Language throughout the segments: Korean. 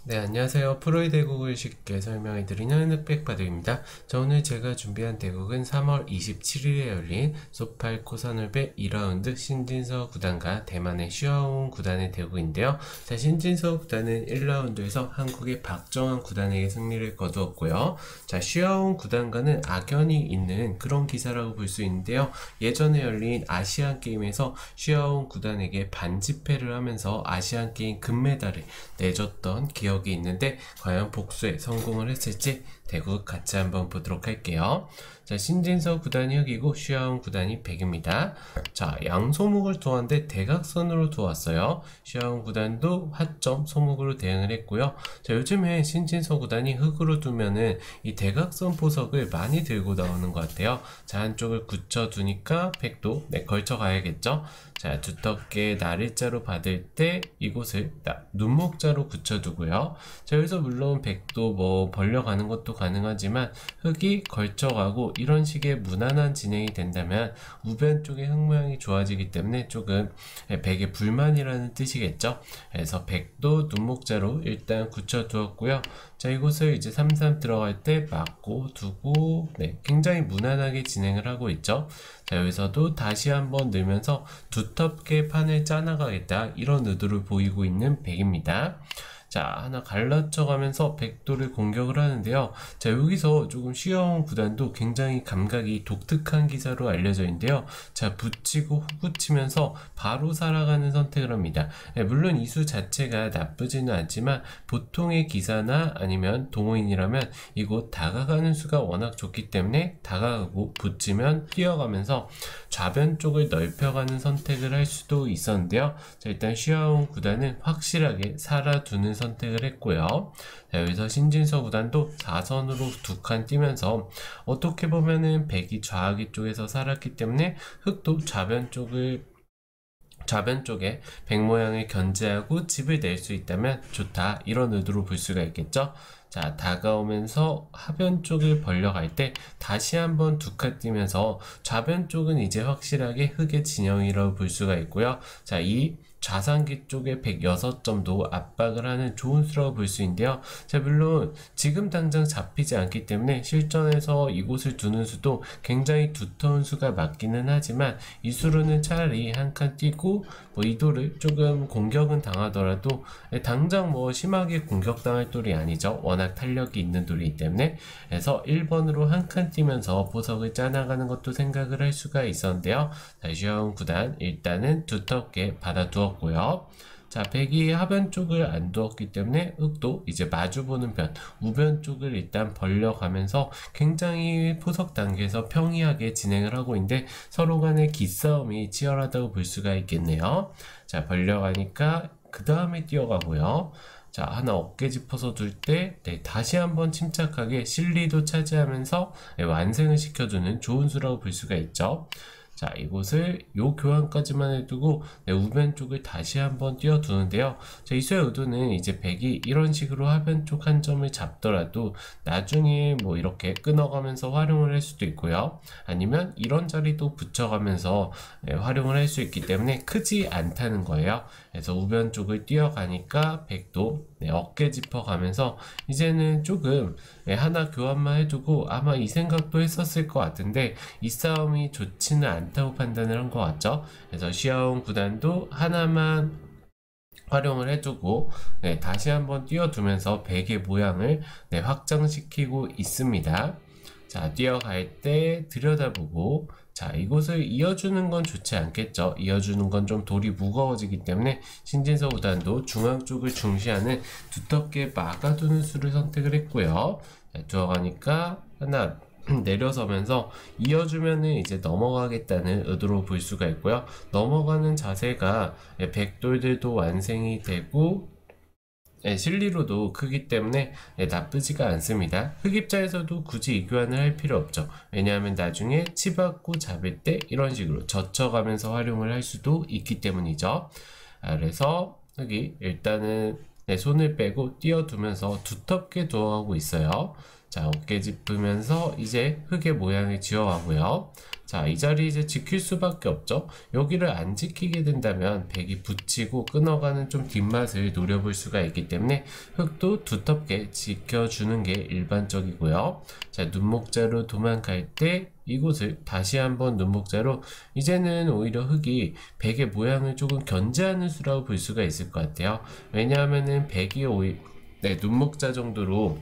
네, 안녕하세요. 프로의 대국을 쉽게 설명해드리는 흑백바둑입니다. 오늘 제가 준비한 대국은 3월 27일에 열린 소팔 코사놀배 2라운드 신진서 구단과 대만의 슈아옹 구단의 대국인데요. 자, 신진서 구단은 1라운드에서 한국의 박정환 구단에게 승리를 거두었고요. 자, 슈아옹 구단과는 악연이 있는 그런 기사라고 볼 수 있는데요. 예전에 열린 아시안 게임에서 슈아옹 구단에게 반지패를 하면서 아시안 게임 금메달을 내줬던 기억이 있는데 과연 복수에 성공을 했을지 대국 같이 한번 보도록 할게요. 자, 신진서 구단이 흑이고 슈아옹 구단이 백입니다. 자, 양소목을 두었는데 대각선으로 두었어요. 슈아옹 구단도 화점 소목으로 대응을 했고요. 자, 요즘에 신진서 구단이 흑으로 두면은 이 대각선 보석을 많이 들고 나오는 것 같아요. 자, 한쪽을 굳혀두니까 백도 걸쳐 가야겠죠. 자, 두텁게 나리자로 받을 때 이곳을 눈목자로 굳혀두고요. 자, 여기서 물론 백도 뭐 벌려가는 것도 가능하지만 흑이 걸쳐가고 이런 식의 무난한 진행이 된다면 우변 쪽의 흑 모양이 좋아지기 때문에 조금 백의 불만이라는 뜻이겠죠. 그래서 백도 눈목자로 일단 굳혀두었고요. 자, 이곳을 이제 3-3 들어갈 때 막고 두고 굉장히 무난하게 진행을 하고 있죠. 자, 여기서도 다시 한번 늘면서 두텁게 판을 짜나가겠다 이런 의도를 보이고 있는 백입니다. 자, 하나 갈라쳐 가면서 백도를 공격을 하는데요. 자, 여기서 조금 슈아옹 구단도 굉장히 감각이 독특한 기사로 알려져 있는데요. 자, 붙이고 후붙이면서 바로 살아가는 선택을 합니다. 물론 이 수 자체가 나쁘지는 않지만 보통의 기사나 아니면 동호인이라면 이곳 다가가는 수가 워낙 좋기 때문에 다가가고 붙이면 뛰어가면서 좌변 쪽을 넓혀가는 선택을 할 수도 있었는데요. 자, 일단 슈아옹 구단은 확실하게 살아두는 선택을 했고요. 자, 여기서 신진서 구단도 4선으로 두 칸 뛰면서 어떻게 보면은 백이 좌하기 쪽에서 살았기 때문에 흑도 좌변 쪽에 백 모양을 견제하고 집을 낼 수 있다면 좋다 이런 의도로 볼 수가 있겠죠. 자, 다가오면서 하변 쪽을 벌려갈 때 다시 한번 두 칸 뛰면서 좌변 쪽은 이제 확실하게 흑의 진영이라고 볼 수가 있고요. 자, 이 좌상기 쪽에 106점도 압박을 하는 좋은 수라고 볼 수 있는데요. 자, 물론 지금 당장 잡히지 않기 때문에 실전에서 이곳을 두는 수도 굉장히 두터운 수가 맞기는 하지만 이 수로는 차라리 한 칸 뛰고 뭐 이도를 조금 공격은 당하더라도 당장 뭐 심하게 공격당할 돌이 아니죠. 워낙 탄력이 있는 돌이기 때문에. 그래서 1번으로 한 칸 뛰면서 보석을 짜나가는 것도 생각을 할 수가 있었는데요. 자, 슈아옹 구단 일단은 두텁게 받아두었고요. 자, 백이 하변 쪽을 안 두었기 때문에 흑도 이제 마주보는 편, 우변 쪽을 일단 벌려가면서 굉장히 포석 단계에서 평이하게 진행을 하고 있는데 서로 간의 기싸움이 치열하다고 볼 수가 있겠네요. 자, 벌려가니까 그 다음에 뛰어가고요. 자, 하나 어깨 짚어서 둘 때 다시 한번 침착하게 실리도 차지하면서 완승을 시켜주는 좋은 수라고 볼 수가 있죠. 자, 이곳을 요 교환까지만 해두고 우변 쪽을 다시 한번 띄워두는데요. 자, 이 수의 의도는 이제 백이 이런 식으로 하변 쪽 한 점을 잡더라도 나중에 뭐 이렇게 끊어가면서 활용을 할 수도 있고요. 아니면 이런 자리도 붙여가면서 활용을 할 수 있기 때문에 크지 않다는 거예요. 그래서 우변 쪽을 뛰어가니까 백도 어깨 짚어가면서 이제는 조금 하나 교환만 해두고 아마 이 생각도 했었을 것 같은데 이 싸움이 좋지는 않다고 판단을 한 것 같죠. 그래서 슈아옹 구단도 하나만 활용을 해두고 다시 한번 띄워두면서 백의 모양을 확장시키고 있습니다. 자, 뛰어갈 때 들여다보고 자, 이곳을 이어주는 건 좋지 않겠죠. 이어주는 건 좀 돌이 무거워지기 때문에 신진서 구단도 중앙 쪽을 중시하는 두텁게 막아두는 수를 선택을 했고요. 자, 들어가니까 하나 내려서면서 이어주면은 이제 넘어가겠다는 의도로 볼 수가 있고요. 넘어가는 자세가 백돌들도 완성이 되고 실리로도 크기 때문에 나쁘지가 않습니다. 흑 입장에서도 굳이 이 교환을 할 필요 없죠. 왜냐하면 나중에 치받고 잡을 때 이런 식으로 젖혀가면서 활용을 할 수도 있기 때문이죠. 그래서 흑이 일단은 손을 빼고 띄워두면서 두텁게 두어가고 있어요. 자, 어깨 짚으면서 이제 흙의 모양을 지어가고요. 자, 이 자리 이제 지킬 수밖에 없죠. 여기를 안 지키게 된다면 백이 붙이고 끊어가는 좀 뒷맛을 노려볼 수가 있기 때문에 흙도 두텁게 지켜주는 게 일반적이고요. 자, 눈목자로 도망갈 때 이곳을 다시 한번 눈목자로, 이제는 오히려 흙이 백의 모양을 조금 견제하는 수라고 볼 수가 있을 것 같아요. 왜냐하면은 백이 눈목자 정도로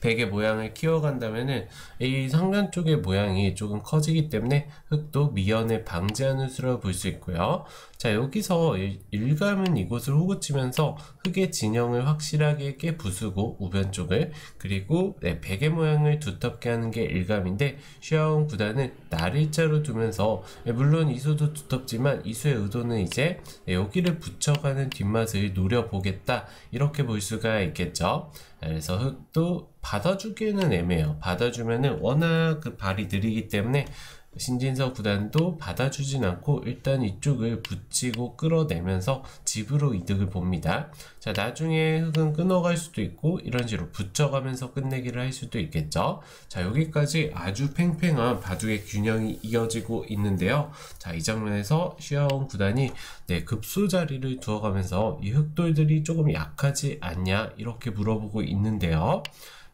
백의 모양을 키워간다면은 이 상단 쪽의 모양이 조금 커지기 때문에 흙도 미연에 방지하는 수라고 볼 수 있고요. 자, 여기서 일감은 이곳을 호구치면서 흙의 진영을 확실하게 깨부수고 우변 쪽을, 그리고 백의 모양을 두텁게 하는 게 일감인데, 슈아옹 구단은 날일자로 두면서 물론 이수도 두텁지만 이수의 의도는 이제 여기를 붙여가는 뒷맛을 노려보겠다, 이렇게 볼 수가 있겠죠. 그래서 흙도 받아주기에는 애매해요. 받아주면은 워낙 그 발이 느리기 때문에 신진서 구단도 받아주진 않고 일단 이쪽을 붙이고 끌어내면서 집으로 이득을 봅니다. 자, 나중에 흙은 끊어갈 수도 있고 이런 식으로 붙여가면서 끝내기를 할 수도 있겠죠. 자, 여기까지 아주 팽팽한 바둑의 균형이 이어지고 있는데요. 자, 이 장면에서 슈아옹 구단이 급소 자리를 두어가면서 이 흙돌들이 조금 약하지 않냐, 이렇게 물어보고 있는데요.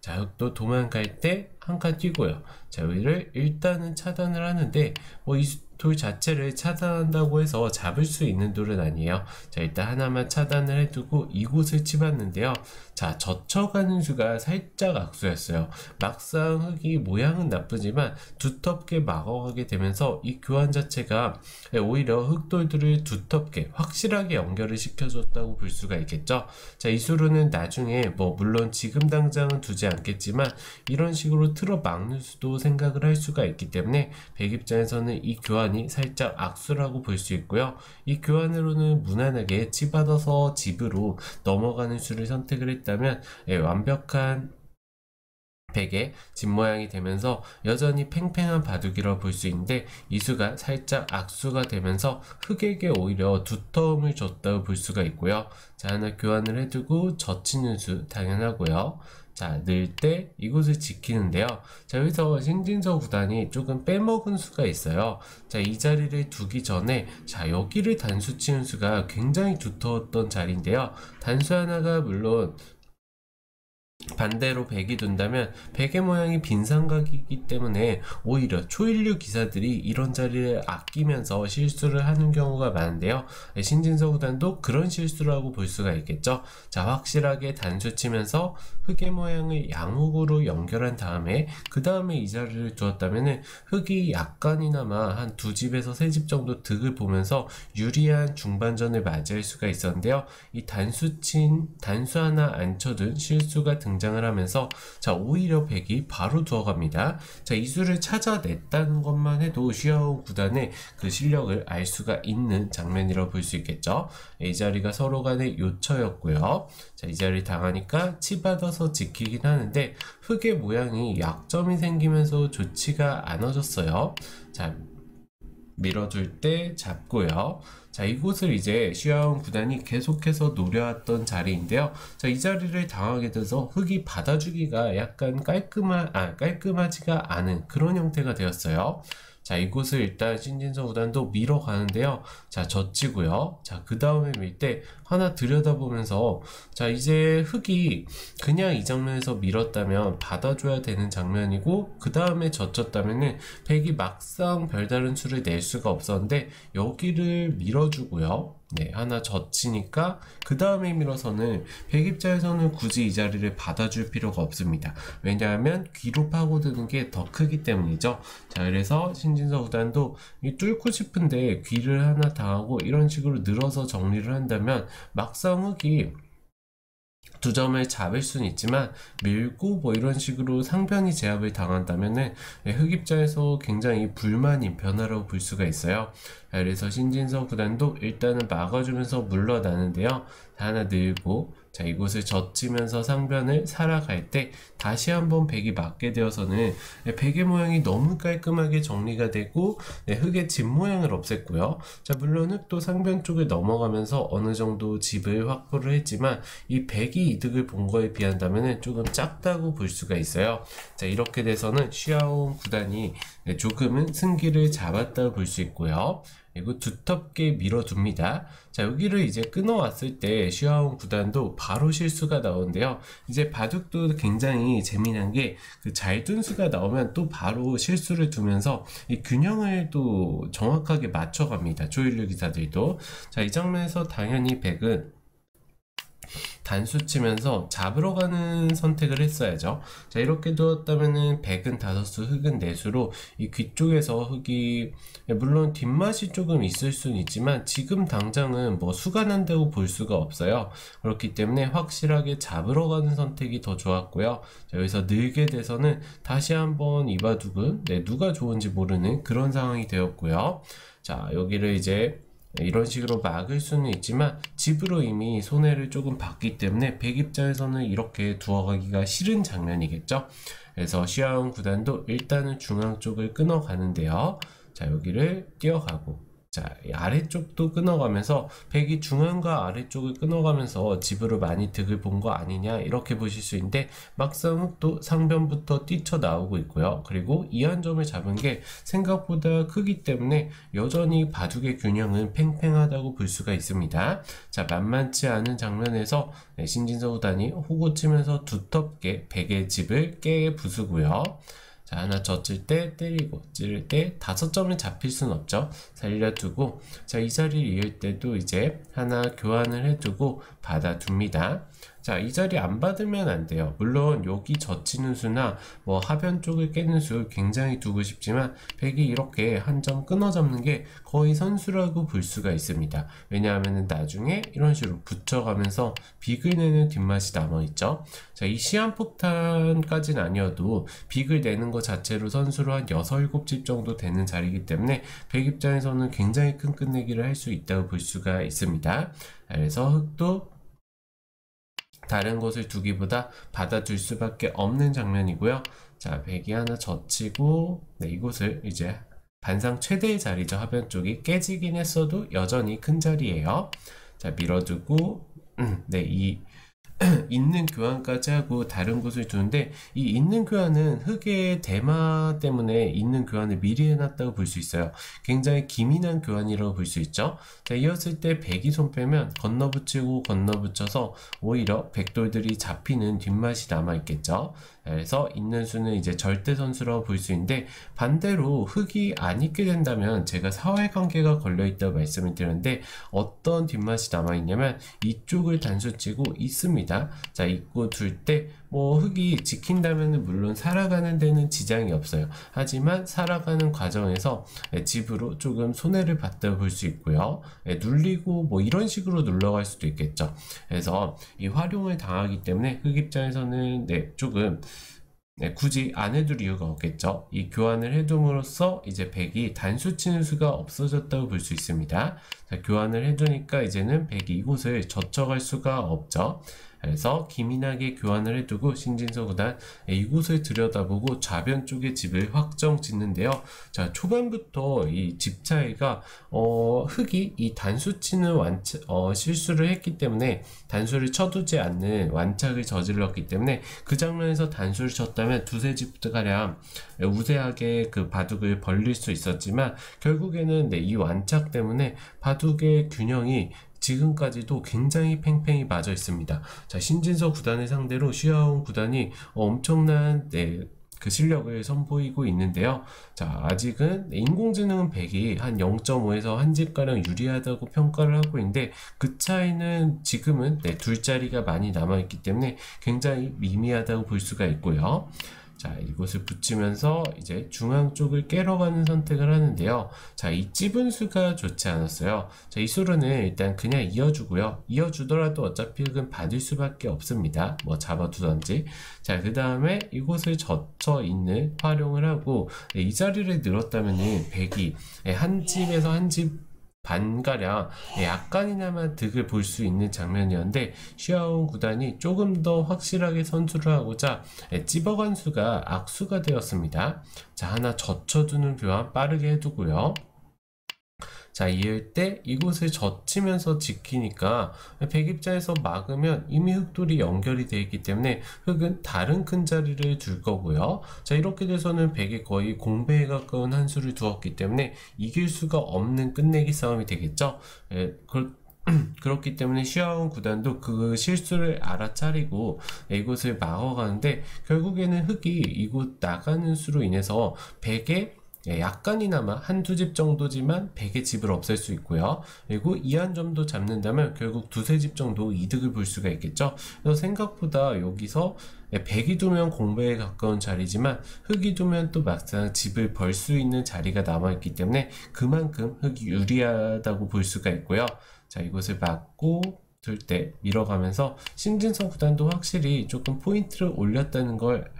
자, 흙도 도망갈 때 한 칸 뛰고요. 자, 여기를 일단은 차단을 하는데 이 돌 자체를 차단한다고 해서 잡을 수 있는 돌은 아니에요. 자, 일단 하나만 차단을 해두고 이곳을 치봤는데요. 자, 젖혀가는 수가 살짝 악수였어요. 막상 흙이 모양은 나쁘지만 두텁게 막아가게 되면서 이 교환 자체가 오히려 흙돌들을 두텁게 확실하게 연결을 시켜줬다고 볼 수가 있겠죠. 자, 이 수로는 나중에 물론 지금 당장은 두지 않겠지만 이런 식으로 틀어 막는 수도 생각을 할 수가 있기 때문에 백 입장에서는 이 교환이 살짝 악수라고 볼 수 있고요. 이 교환으로는 무난하게 치받아서 집으로 넘어가는 수를 선택을 했다면 완벽한 백의 집 모양이 되면서 여전히 팽팽한 바둑이라고 볼 수 있는데, 이 수가 살짝 악수가 되면서 흙에게 오히려 두터움을 줬다고 볼 수가 있고요. 자, 하나 교환을 해두고 젖히는 수 당연하고요. 자, 넣을 때 이곳을 지키는데요. 자, 여기서 신진서 구단이 조금 빼먹은 수가 있어요. 자, 이 자리를 두기 전에 자, 여기를 단수 치는 수가 굉장히 두터웠던 자리인데요. 단수 하나가 물론 반대로 백이 둔다면 백의 모양이 빈삼각이기 때문에 오히려 초일류 기사들이 이런 자리를 아끼면서 실수를 하는 경우가 많은데요. 신진서 구단도 그런 실수라고 볼 수가 있겠죠. 자, 확실하게 단수 치면서 흙의 모양을 양훅으로 연결한 다음에 그 다음에 이 자리를 두었다면 흙이 약간이나마 한 2집에서 3집 정도 득을 보면서 유리한 중반전을 맞이할 수가 있었는데요. 이 단수 하나 안 쳐둔 실수가 등장을 하면서 자, 오히려 백이 바로 두어갑니다. 자, 이 수를 찾아냈다는 것만 해도 슈아옹 구단의 그 실력을 알 수가 있는 장면이라고 볼 수 있겠죠. 이 자리가 서로 간의 요처였고요. 자, 이 자리 당하니까 치받아서 지키긴 하는데 흙의 모양이 약점이 생기면서 좋지가 않아졌어요. 자, 밀어줄 때 잡고요. 자, 이곳을 이제 슈아옹 구단이 계속해서 노려왔던 자리인데요. 자, 이 자리를 당하게 돼서 흙이 받아주기가 약간 깔끔하지가 않은 그런 형태가 되었어요. 자, 이곳을 일단 신진서 구단도 밀어가는데요. 자, 젖히고요. 자, 그 다음에 밀 때 하나 들여다보면서 자, 이제 흙이 그냥 이 장면에서 밀었다면 받아줘야 되는 장면이고 그 다음에 젖혔다면은 백이 막상 별다른 수를 낼 수가 없었는데 여기를 밀어주고요. 네, 하나 젖히니까 그 다음에 밀어서는 백 입장에서는 굳이 이 자리를 받아줄 필요가 없습니다. 왜냐하면 귀로 파고드는 게 더 크기 때문이죠. 자, 그래서 신진서 구단도 뚫고 싶은데 귀를 하나 당하고 이런 식으로 늘어서 정리를 한다면 막상 흙이 2점을 잡을 수는 있지만 밀고 이런 식으로 상변이 제압을 당한다면은 흙 입장에서 굉장히 불만인 변화라고 볼 수가 있어요. 그래서 신진서 구단도 일단은 막아주면서 물러나는데요. 하나 늘고 자, 이곳을 젖히면서 상변을 살아갈 때 다시 한번 백이 맞게 되어서는 백의 모양이 너무 깔끔하게 정리가 되고 흙의 집 모양을 없앴고요. 자, 물론 흙도 상변 쪽을 넘어가면서 어느 정도 집을 확보를 했지만 이 백이 이득을 본 거에 비한다면 조금 작다고 볼 수가 있어요. 자, 이렇게 돼서는 슈아옹 구단이 조금은 승기를 잡았다고 볼 수 있고요. 그리고 두텁게 밀어둡니다. 자, 여기를 이제 끊어왔을 때 슈아옹 구단도 바로 실수가 나오는데요. 이제 바둑도 굉장히 재미난 게 그 잘 둔 수가 나오면 또 바로 실수를 두면서 이 균형을 또 정확하게 맞춰갑니다. 조일류 기사들도. 자, 이 장면에서 당연히 백은 단수 치면서 잡으러 가는 선택을 했어야죠. 자, 이렇게 두었다면은 백은 다섯수, 흙은 네수로 이 귀 쪽에서 흙이 물론 뒷맛이 조금 있을 수는 있지만 지금 당장은 뭐 수가 난다고 볼 수가 없어요. 그렇기 때문에 확실하게 잡으러 가는 선택이 더 좋았고요. 자, 여기서 늘게 돼서는 다시 한번 이 바둑은 누가 좋은지 모르는 그런 상황이 되었고요. 자, 여기를 이제 이런 식으로 막을 수는 있지만 집으로 이미 손해를 조금 봤기 때문에 백 입장에서는 이렇게 두어가기가 싫은 장면이겠죠. 그래서 슈아옹 구단도 일단은 중앙 쪽을 끊어가는데요. 자, 여기를 뛰어가고, 자, 아래쪽도 끊어가면서 백이 중앙과 아래쪽을 끊어가면서 집으로 많이 득을 본 거 아니냐 이렇게 보실 수 있는데 막상 흙도 상변부터 뛰쳐나오고 있고요. 그리고 이 한 점을 잡은 게 생각보다 크기 때문에 여전히 바둑의 균형은 팽팽하다고 볼 수가 있습니다. 자, 만만치 않은 장면에서 신진서 구단이 호구 치면서 두텁게 백의 집을 깨 부수고요. 자, 하나 젖힐 때 때리고 찌를 때 5점을 잡힐 순 없죠. 살려두고, 자, 이 자리를 이을 때도 이제 하나 교환을 해두고 받아둡니다. 자, 이 자리 안 받으면 안 돼요. 물론 여기 젖히는 수나 뭐 하변 쪽을 깨는 수 굉장히 두고 싶지만 백이 이렇게 한 점 끊어 잡는 게 거의 선수라고 볼 수가 있습니다. 왜냐하면 나중에 이런 식으로 붙여가면서 빅을 내는 뒷맛이 남아있죠. 자, 이 시한폭탄까지는 아니어도 빅을 내는 것 자체로 선수로 한 6, 7집 정도 되는 자리이기 때문에 백 입장에서는 굉장히 큰 끝내기를 할 수 있다고 볼 수가 있습니다. 그래서 흙도 다른 곳을 두기보다 받아둘 수밖에 없는 장면이고요. 자, 백이 하나 젖히고 이곳을 이제 반상 최대의 자리죠. 하변 쪽이 깨지긴 했어도 여전히 큰 자리예요. 자, 밀어두고 이 있는 교환까지 하고 다른 곳을 두는데 이 있는 교환은 흙의 대마 때문에 있는 교환을 미리 해놨다고 볼 수 있어요. 굉장히 기민한 교환이라고 볼 수 있죠. 자, 이었을 때 백이 손 빼면 건너붙이고 건너붙여서 오히려 백돌들이 잡히는 뒷맛이 남아있겠죠. 그래서 있는 수는 이제 절대 선수라고 볼 수 있는데 반대로 흙이 안 있게 된다면 제가 사활관계가 걸려있다고 말씀을 드렸는데 어떤 뒷맛이 남아있냐면 이쪽을 단수치고 있습니다. 자, 있고 둘 때 뭐 흙이 지킨다면 물론 살아가는 데는 지장이 없어요. 하지만 살아가는 과정에서 집으로 조금 손해를 봤다고 볼 수 있고요. 눌리고 뭐 이런 식으로 눌러갈 수도 있겠죠. 그래서 이 활용을 당하기 때문에 흙 입장에서는 조금 굳이 안 해둘 이유가 없겠죠. 이 교환을 해둠으로써 이제 백이 단수 치는 수가 없어졌다고 볼 수 있습니다. 자, 교환을 해두니까 이제는 백이 이곳을 젖혀갈 수가 없죠. 그래서 기민하게 교환을 해두고 신진서 구단 이곳을 들여다보고 좌변 쪽의 집을 확정 짓는데요. 자, 초반부터 이 집 차이가 흙이 이 단수 치는 실수를 했기 때문에 단수를 쳐두지 않는 완착을 저질렀기 때문에 그 장면에서 단수를 쳤다면 두세 집가량 우세하게 그 바둑을 벌릴 수 있었지만 결국에는 이 완착 때문에 바둑의 균형이 지금까지도 굉장히 팽팽히 맞아 있습니다. 자, 신진서 구단을 상대로 슈아옹 구단이 엄청난 그 실력을 선보이고 있는데요. 자, 아직은 인공지능은 백이 한 0.5에서 한 집가량 유리하다고 평가를 하고 있는데 그 차이는 지금은 둘자리가 많이 남아있기 때문에 굉장히 미미하다고 볼 수가 있고요. 자, 이곳을 붙이면서 이제 중앙 쪽을 깨러 가는 선택을 하는데요. 자, 이 찝은 수가 좋지 않았어요. 자, 이 수로는 일단 그냥 이어주고요. 이어주더라도 어차피 흙은 받을 수밖에 없습니다. 뭐 잡아두던지. 자, 그 다음에 이곳을 젖혀 있는 활용을 하고 이 자리를 늘었다면은 백이 한 집에서 한 집 반가량 약간이나마 득을 볼 수 있는 장면이었는데 시아온 구단이 조금 더 확실하게 선수를 하고자 찝어간 수가 악수가 되었습니다. 자, 하나 젖혀두는 교환 빠르게 해두고요. 자, 이을 때 이곳을 젖히면서 지키니까 백 입장에서 막으면 이미 흑돌이 연결이 되어 있기 때문에 흑은 다른 큰 자리를 둘 거고요. 자, 이렇게 돼서는 백이 거의 공배에 가까운 한 수를 두었기 때문에 이길 수가 없는 끝내기 싸움이 되겠죠. 그렇기 때문에 시아온 구단도 그 실수를 알아차리고 이곳을 막아가는데 결국에는 흑이 이곳 나가는 수로 인해서 백의 약간이나마 한두 집 정도지만 100의 집을 없앨 수 있고요. 그리고 이 한 점도 잡는다면 결국 두세 집 정도 이득을 볼 수가 있겠죠. 그래서 생각보다 여기서 100이 두면 공배에 가까운 자리지만 흑이 두면 또 막상 집을 벌 수 있는 자리가 남아있기 때문에 그만큼 흑이 유리하다고 볼 수가 있고요. 자, 이곳을 막고 둘 때 밀어가면서 신진서 구단도 확실히 조금 포인트를 올렸다는 걸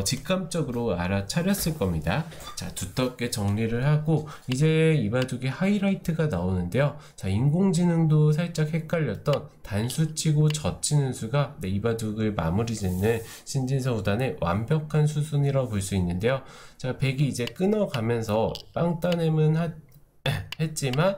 직감적으로 알아차렸을 겁니다. 자, 두텁게 정리를 하고 이제 이 바둑의 하이라이트가 나오는데요. 자, 인공지능도 살짝 헷갈렸던 단수치고 젖히는 수가 이 바둑을 마무리 짓는 신진서 구단의 완벽한 수순이라고 볼 수 있는데요. 자, 백이 이제 끊어가면서 빵 따냄은 했지만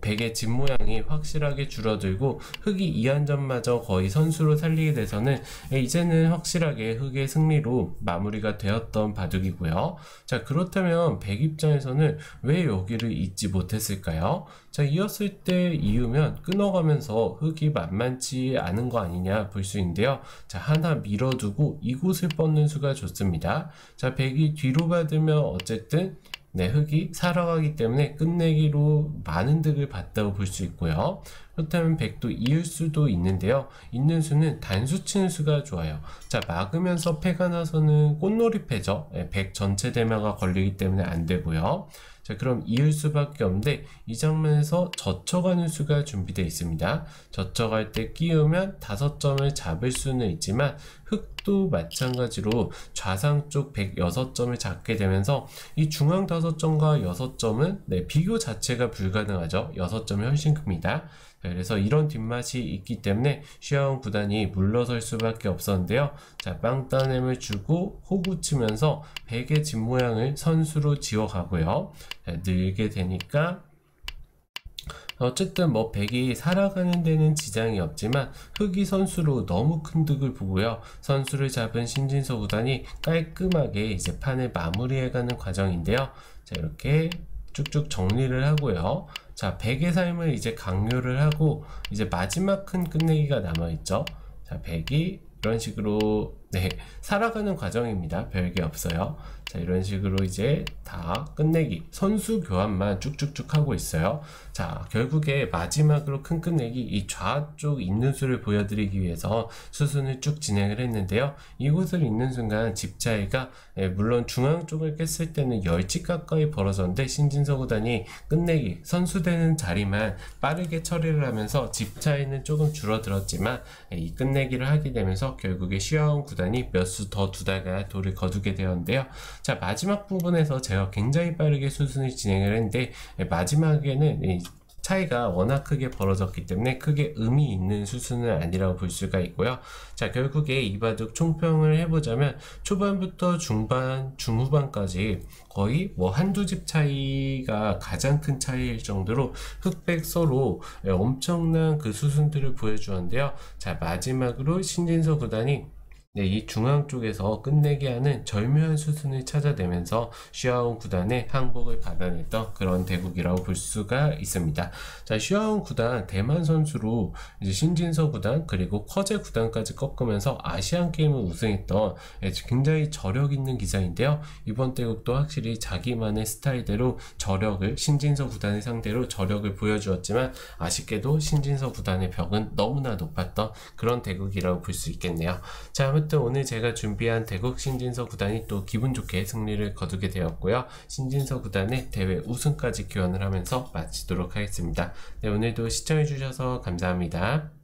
백의 집 모양이 확실하게 줄어들고 흑이 이 한 점마저 거의 선수로 살리게 돼서는 이제는 확실하게 흑의 승리로 마무리가 되었던 바둑이고요. 자, 그렇다면 백 입장에서는 왜 여기를 잊지 못했을까요? 자, 이었을 때 이유면 끊어가면서 흑이 만만치 않은 거 아니냐 볼 수 있는데요. 자, 하나 밀어두고 이곳을 뻗는 수가 좋습니다. 자, 백이 뒤로 받으면 어쨌든 흑이 살아가기 때문에 끝내기로 많은 득을 봤다고 볼 수 있고요. 그렇다면 백도 이을 수도 있는데요. 있는 수는 단수 치는 수가 좋아요. 자, 막으면서 패가 나서는 꽃놀이 패죠. 백 전체 대마가 걸리기 때문에 안 되고요. 자, 그럼 이을 수밖에 없는데 이 장면에서 젖혀가는 수가 준비되어 있습니다. 젖혀갈 때 끼우면 5점을 잡을 수는 있지만 흑도 마찬가지로 좌상 쪽 106점을 잡게 되면서 이 중앙 5점과 6점은 비교 자체가 불가능하죠. 6점이 훨씬 큽니다. 그래서 이런 뒷맛이 있기 때문에 시아온 구단이 물러설 수밖에 없었는데요. 자, 빵 따냄을 주고 호구 치면서 백의 집 모양을 선수로 지어가고요. 자, 늘게 되니까 어쨌든 백이 살아가는 데는 지장이 없지만 흑이 선수로 너무 큰 득을 보고요. 선수를 잡은 신진서 구단이 깔끔하게 이제 판을 마무리해가는 과정인데요. 자, 이렇게 쭉쭉 정리를 하고요. 자, 백의 삶을 이제 강요를 하고 이제 마지막 큰 끝내기가 남아있죠. 자, 백이 이런 식으로 살아가는 과정입니다. 별게 없어요. 자, 이런 식으로 이제 다 끝내기 선수 교환만 쭉쭉쭉 하고 있어요. 자, 결국에 마지막으로 큰 끝내기 이 좌쪽 있는 수를 보여드리기 위해서 수순을 쭉 진행을 했는데요. 이곳을 있는 순간 집 차이가 물론 중앙 쪽을 깼을 때는 10집 가까이 벌어졌는데 신진서 구단이 끝내기 선수되는 자리만 빠르게 처리를 하면서 집 차이는 조금 줄어들었지만 이 끝내기를 하게 되면서 결국에 시아온 구단이 몇 수 더 두다가 돌을 거두게 되었는데요. 자, 마지막 부분에서 제가 굉장히 빠르게 수순을 진행을 했는데 마지막에는 차이가 워낙 크게 벌어졌기 때문에 크게 의미 있는 수순은 아니라고 볼 수가 있고요. 자, 결국에 이 바둑 총평을 해보자면 초반부터 중반, 중후반까지 거의 한두 집 차이가 가장 큰 차이일 정도로 흑백 서로 엄청난 그 수순들을 보여주었는데요. 자, 마지막으로 신진서 구단이 이 중앙 쪽에서 끝내게 하는 절묘한 수순을 찾아내면서 시아온 구단의 항복을 받아냈던 그런 대국이라고 볼 수가 있습니다. 자, 시아온 구단 대만 선수로 이제 신진서 구단 그리고 커제 구단까지 꺾으면서 아시안 게임을 우승했던 굉장히 저력 있는 기사인데요. 이번 대국도 확실히 자기만의 스타일대로 저력을 신진서 구단을 상대로 저력을 보여주었지만 아쉽게도 신진서 구단의 벽은 너무나 높았던 그런 대국이라고 볼 수 있겠네요. 자, 아무튼 오늘 제가 준비한 대국 신진서 구단이 또 기분 좋게 승리를 거두게 되었고요. 신진서 구단의 대회 우승까지 기원을 하면서 마치도록 하겠습니다. 네, 오늘도 시청해주셔서 감사합니다.